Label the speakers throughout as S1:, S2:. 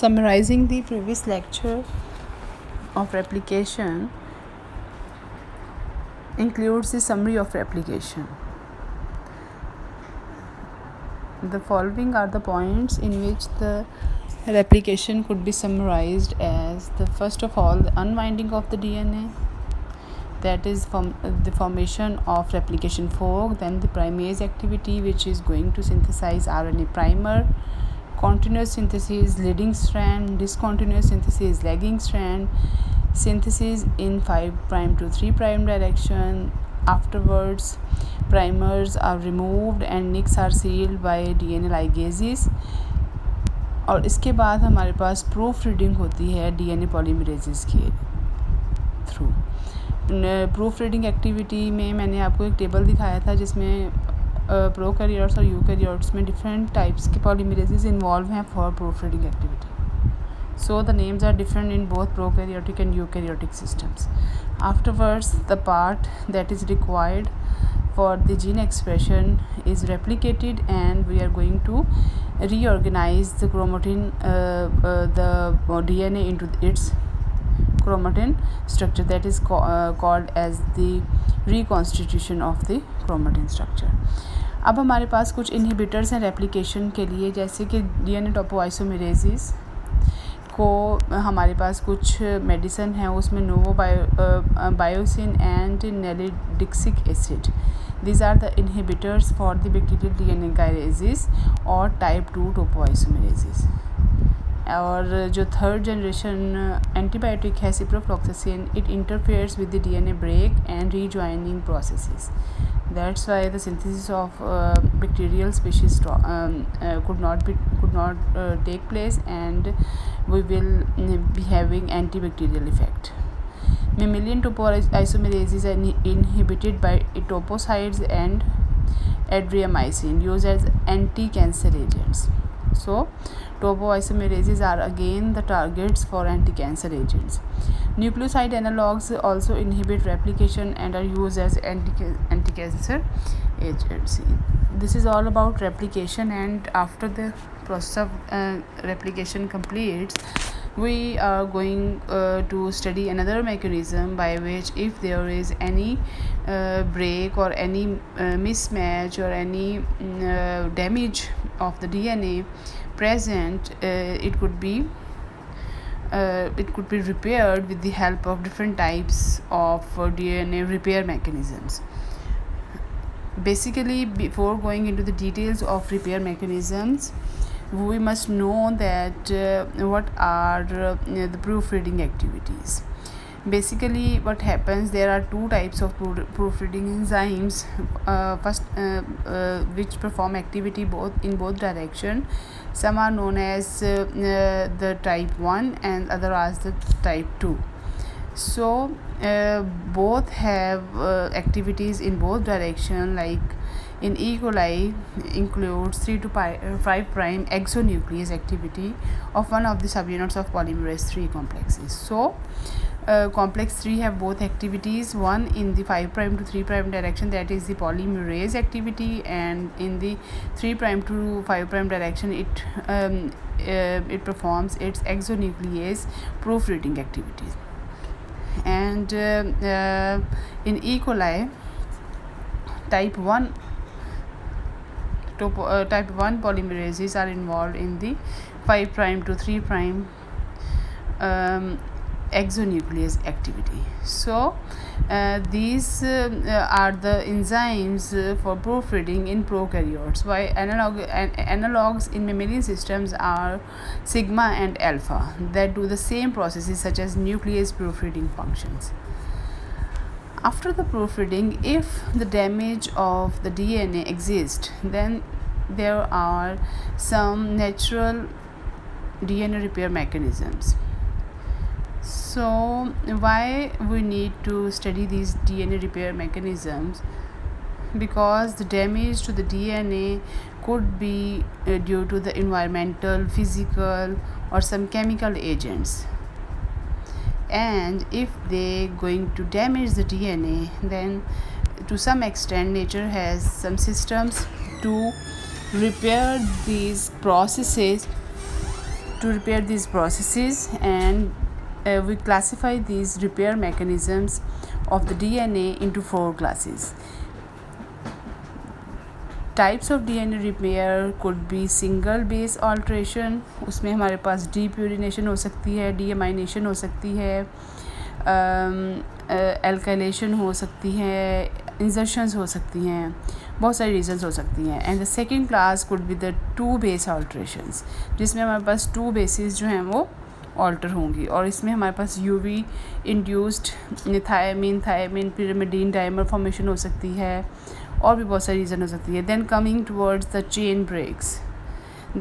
S1: Summarizing the previous lecture of replication includes the summary of replication. The following are the points in which the replication could be summarized as the first of all, the unwinding of the DNA, that is from the formation of replication fork, then the primase activity, which is going to synthesize RNA primer, continuous synthesis leading strand, discontinuous synthesis lagging strand, synthesis in 5' to 3' direction. Afterwards, primers are removed and nicks are sealed by DNA ligases. और इसके बाद हमारे पास proof reading होती है DNA polymerases के through. Proof reading activity में मैंने आपको एक टेबल दिखाया था जिसमें प्रोकैरियोट्स और यूकैरियोट्स में डिफरेंट टाइप्स के पॉलीमरेजेस इन्वॉल्व हैं for proof reading activity. So the names are different in both prokaryotic and eukaryotic systems. Afterwards, the part that is required for the gene expression is replicated, and we are going to reorganize the chromatin, the DNA into its chromatin structure, that is called as the reconstitution of the chromatin structure. अब हमारे पास कुछ inhibitors हैं replication के लिए, जैसे कि DNA टोपोआइसोमेरेसिस को हमारे पास कुछ मेडिसिन है, उसमें novobiocin and nalidixic acid. These are the inhibitors for the bacterial DNA kinases और टाइप 2 टोपोआइसोमेरेसिस. और जो थर्ड जनरेशन एंटीबायोटिक है ciprofloxacin, it interferes with the DNA break and rejoining processes. That's why the synthesis of bacterial species could not take place, and we will be having antibacterial effect. Mammalian topoisomerases are inhibited by toposides and adriamycin, used as anti-cancer agents. So topoisomerases are again the targets for anti-cancer agents. Nucleoside analogues also inhibit replication and are used as anti-cancer agents. This is all about replication, and after the process of replication completes, we are going to study another mechanism by which, if there is any break or any mismatch or any damage of the DNA present, it could be repaired with the help of different types of DNA repair mechanisms. Basically, before going into the details of repair mechanisms, we must know that what are the proofreading activities. Basically, what happens, there are two types of proofreading enzymes. First, which perform activity in both direction. Some are known as the type 1 and other as the type 2. So both have activities in both direction, like in E. coli includes 3 to 5' exonuclease activity of one of the subunits of polymerase 3 complexes. So complex 3 have both activities, one in the 5' to 3' direction, that is the polymerase activity, and in the 3' to 5' direction it performs its exonuclease proofreading activities. And in E. coli, type 1 polymerases are involved in the 5' to 3' exonuclease activity. So these are the enzymes for proofreading in prokaryotes, while analogues in mammalian systems are sigma and alpha that do the same processes such as nuclease proofreading functions. After the proofreading, if the damage of the DNA exists, then there are some natural DNA repair mechanisms. So why we need to study these DNA repair mechanisms? Because the damage to the DNA could be due to the environmental, physical, or some chemical agents. And if they going to damage the DNA, then to some extent nature has some systems to repair these processes to repair these processes, and we classify these repair mechanisms of the DNA into 4 classes. Types of DNA repair could be single base alteration, उसमें हमारे पास depurination हो सकती है, deamination हो सकती है, alkylation हो सकती है, insertions हो सकती हैं, बहुत सारी reasons हो सकती हैं. And the second class could be the 2 base alterations, जिसमें हमारे पास 2 bases जो हैं वो ऑल्टर होंगी, और इसमें हमारे पास UV induced thymine pyrimidine dimer formation हो सकती है, और भी बहुत सारी रीज़न हो सकती है. Then coming towards the chain breaks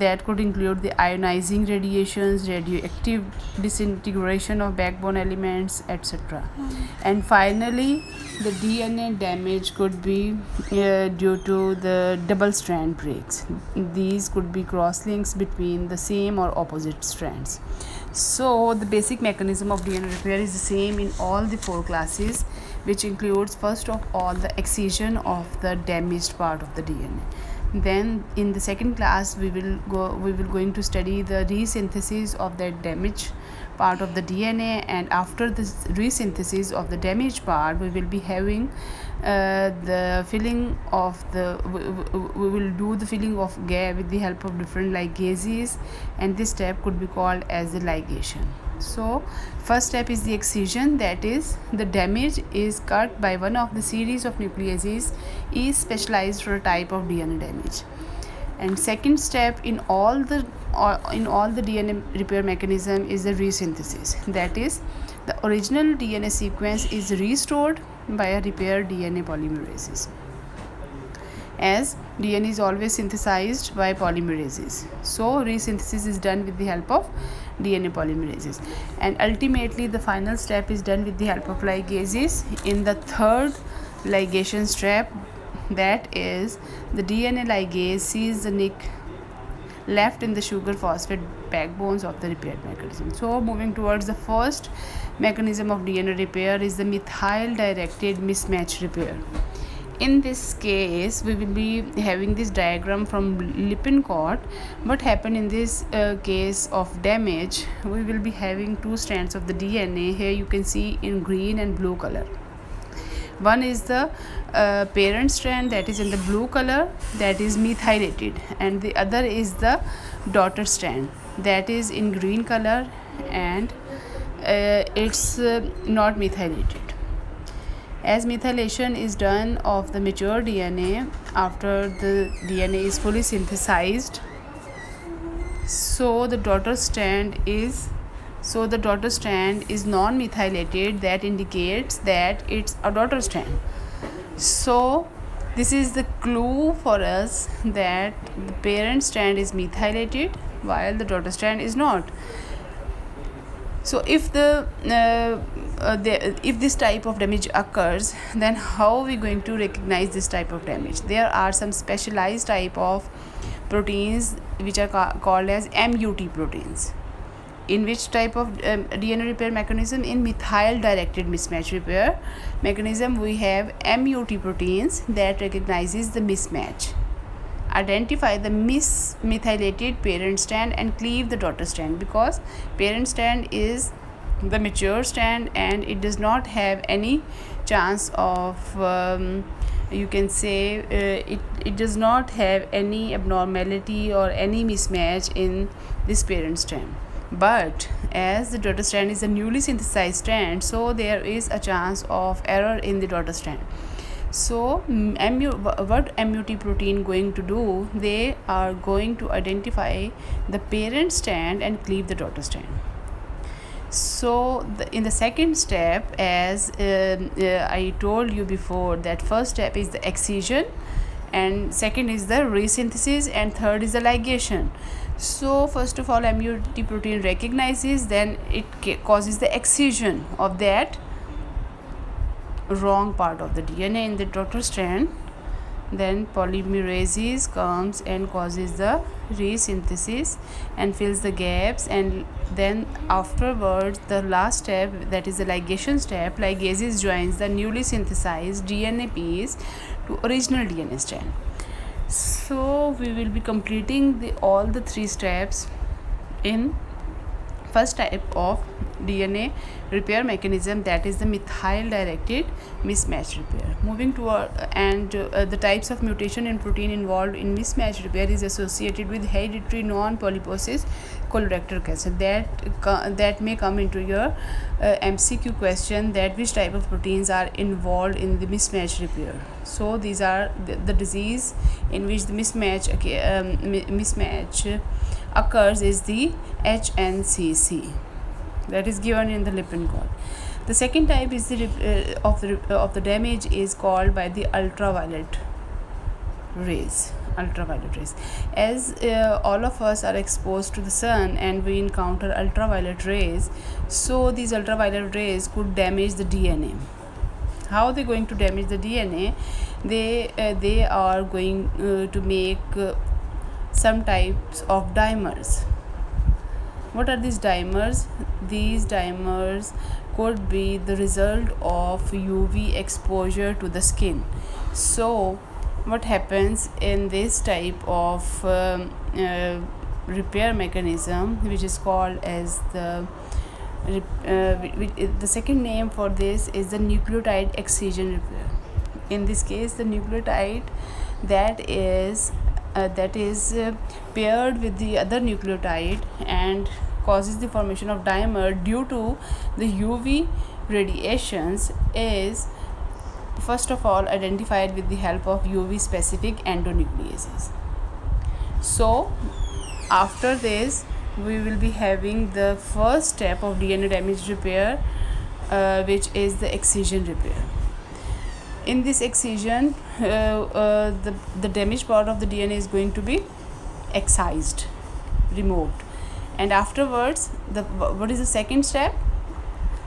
S1: that could include the ionizing radiations, radioactive disintegration of backbone elements, etc. And finally, the DNA damage could be due to the double strand breaks. These could be cross links between the same or opposite strands. So the basic mechanism of DNA repair is the same in all the 4 classes, which includes first of all the excision of the damaged part of the DNA. Then in the second class we will going to study the resynthesis of that damaged part of the DNA, and after this resynthesis of the damaged part we will be having the filling of the we will do the filling of gap with the help of different ligases, and this step could be called as the ligation. So first step is the excision, that is the damage is cut by one of the series of nucleases is specialized for a type of DNA damage. And second step in all the DNA repair mechanism is the resynthesis, that is the original DNA sequence is restored by a repair DNA polymerases, as DNA is always synthesized by polymerases. So resynthesis is done with the help of DNA polymerases, and ultimately the final step is done with the help of ligases in the third ligation step, that is the DNA ligase sees the nick left in the sugar phosphate backbones of the repair mechanism. So moving towards the first mechanism of DNA repair is the methyl directed mismatch repair. In this case we will be having this diagram from Lippincott. What happened in this case of damage, we will be having 2 strands of the DNA. Here you can see in green and blue color. One is the parent strand, that is in the blue color, that is methylated, and the other is the daughter strand, that is in green color, and it's not methylated. As methylation is done of the mature DNA after the DNA is fully synthesized, so the daughter strand is non-methylated. That indicates that it's a daughter strand. So this is the clue for us that the parent strand is methylated while the daughter strand is not. So if if this type of damage occurs, then how are we going to recognize this type of damage? There are some specialized type of proteins which are called as MUT proteins. In which type of DNA repair mechanism? In methyl directed mismatch repair mechanism, we have MUT proteins that recognizes the mismatch, identify the mismethylated parent strand and cleave the daughter strand, because parent strand is the mature strand and it does not have any chance of you can say it does not have any abnormality or any mismatch in this parent strand. But as the daughter strand is a newly synthesized strand, so there is a chance of error in the daughter strand. So what MUT protein going to do? They are going to identify the parent strand and cleave the daughter strand. So in the second step, as I told you before, that first step is the excision, and second is the resynthesis, and third is the ligation. So first of all, MUT protein recognizes, then it causes the excision of that wrong part of the DNA in the daughter strand. Then polymerases comes and causes the resynthesis and fills the gaps, and then afterwards the last step, that is the ligation step, ligases joins the newly synthesized DNA piece to original DNA strand. So we will be completing all the 3 steps in first type of DNA repair mechanism, that is the methyl directed mismatch repair. Moving toward the types of mutation in protein involved in mismatch repair is associated with hereditary non-polyposis colorectal cancer. That may come into your MCQ question, that which type of proteins are involved in the mismatch repair. So these are the disease in which the mismatch occurs is the HNCC, that is given in the Lippincott. The second type is of the damage is called by the ultraviolet rays. As all of us are exposed to the sun and we encounter ultraviolet rays, so these ultraviolet rays could damage the DNA. How are they going to damage the DNA? They are going to make some types of dimers. What are these dimers? These dimers could be the result of UV exposure to the skin. So what happens in this type of repair mechanism, which is called as the second name for this is the nucleotide excision repair. In this case, the nucleotide that is paired with the other nucleotide and causes the formation of dimer due to the UV radiations is first of all identified with the help of UV specific endonucleases. So after this, we will be having the first step of DNA damage repair, which is the excision repair. In this excision, the damaged part of the DNA is going to be excised, removed, and afterwards what is the second step?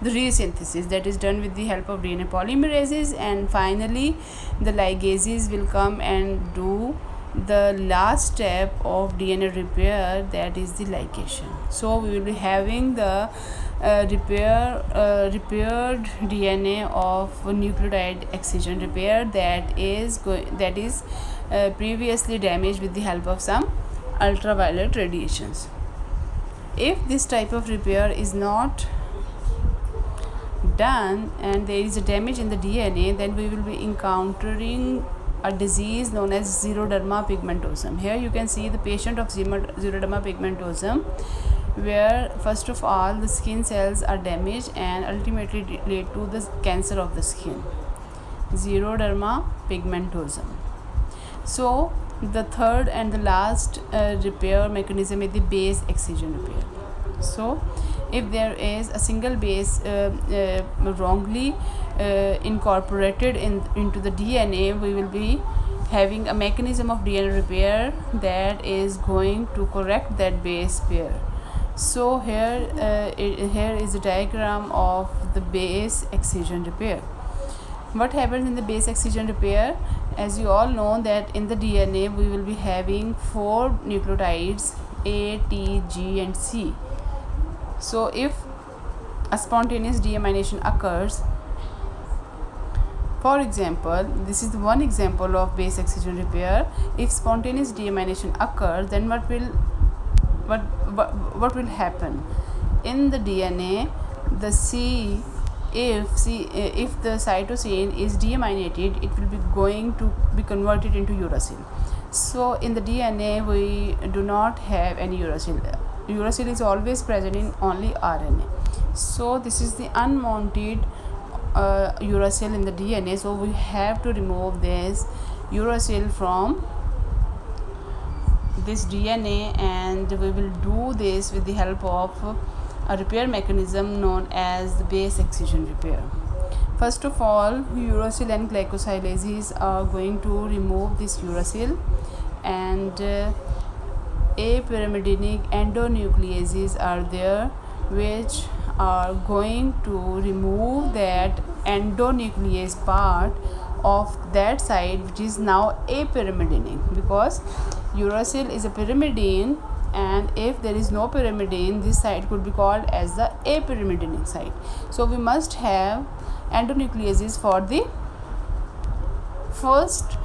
S1: The resynthesis, that is done with the help of DNA polymerases, and finally the ligases will come and do the last step of DNA repair, that is the ligation. So we will be having the repaired DNA of nucleotide excision repair that is previously damaged with the help of some ultraviolet radiations. If this type of repair is not done and there is a damage in the DNA, then we will be encountering a disease known as Xeroderma Pigmentosum. Here you can see the patient of Xeroderma Pigmentosum, where first of all the skin cells are damaged and ultimately lead to the cancer of the skin. Xeroderma Pigmentosum. So the third and the last repair mechanism is the base excision repair. So if there is a single base wrongly incorporated into the DNA, we will be having a mechanism of DNA repair that is going to correct that base pair. So here is a diagram of the base excision repair. What happens in the base excision repair? As you all know that in the DNA we will be having 4 nucleotides A, T, G and C. So if a spontaneous deamination occurs, for example, this is one example of base excision repair. If spontaneous deamination occurs, then what will happen in the DNA? The C, if the cytosine is deaminated, it will be going to be converted into uracil. So in the DNA we do not have any uracil. Uracil is always present in only RNA. So this is the unwanted uracil in the DNA. So we have to remove this uracil from this DNA, and we will do this with the help of a repair mechanism known as the base excision repair. First of all, uracil and glycosylases are going to remove this uracil, and apyrimidinic endonucleases are there which are going to remove that endonuclease part of that side which is now apyrimidinic, because uracil is a pyrimidine, and if there is no pyrimidine, this side could be called as the apyrimidinic side. So we must have endonucleases for the first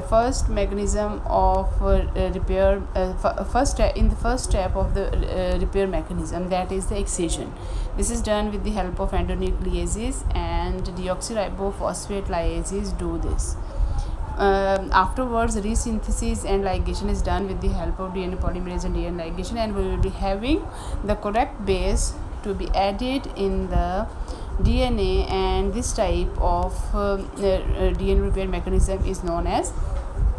S1: first mechanism of repair, in the first step of the repair mechanism, that is the excision. This is done with the help of endonucleases, and deoxyribophosphate liases do this. Afterwards, resynthesis and ligation is done with the help of DNA polymerase and DNA ligation, and we will be having the correct base to be added in the DNA, and this type of DNA repair mechanism is known as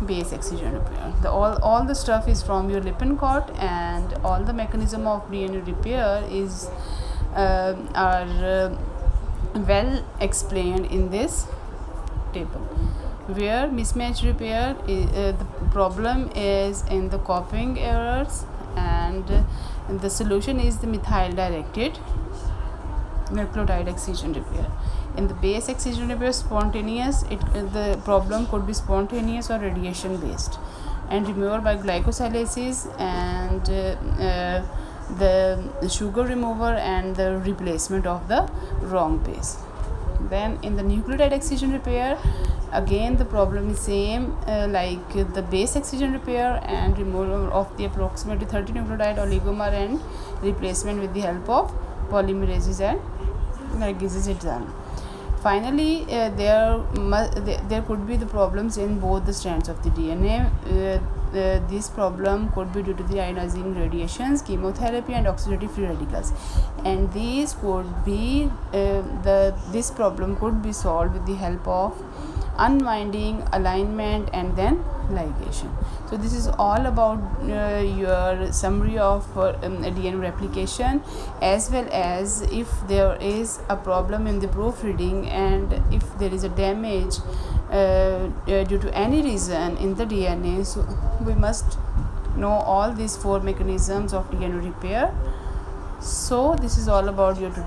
S1: base excision repair. All the stuff is from your Lippincott, and all the mechanism of DNA repair is are well explained in this table. Where mismatch repair the problem is in the copying errors, and the solution is the methyl directed nucleotide excision repair. In the base excision repair, spontaneous, the problem could be spontaneous or radiation based, and removal by glycosylases, and the sugar remover, and the replacement of the wrong base. Then in the nucleotide excision repair, again the problem is same like the base excision repair, and removal of the approximately 30 nucleotide oligomer and replacement with the help of polymerases and ligases is done. Finally, there could be the problems in both the strands of the DNA. This problem could be due to the ionizing radiations, chemotherapy, and oxidative free radicals, and these could be this problem could be solved with the help of unwinding, alignment, and then ligation. So this is all about your summary of DNA replication, as well as if there is a problem in the proofreading, and if there is a damage due to any reason in the DNA. So we must know all these 4 mechanisms of DNA repair. So this is all about your today.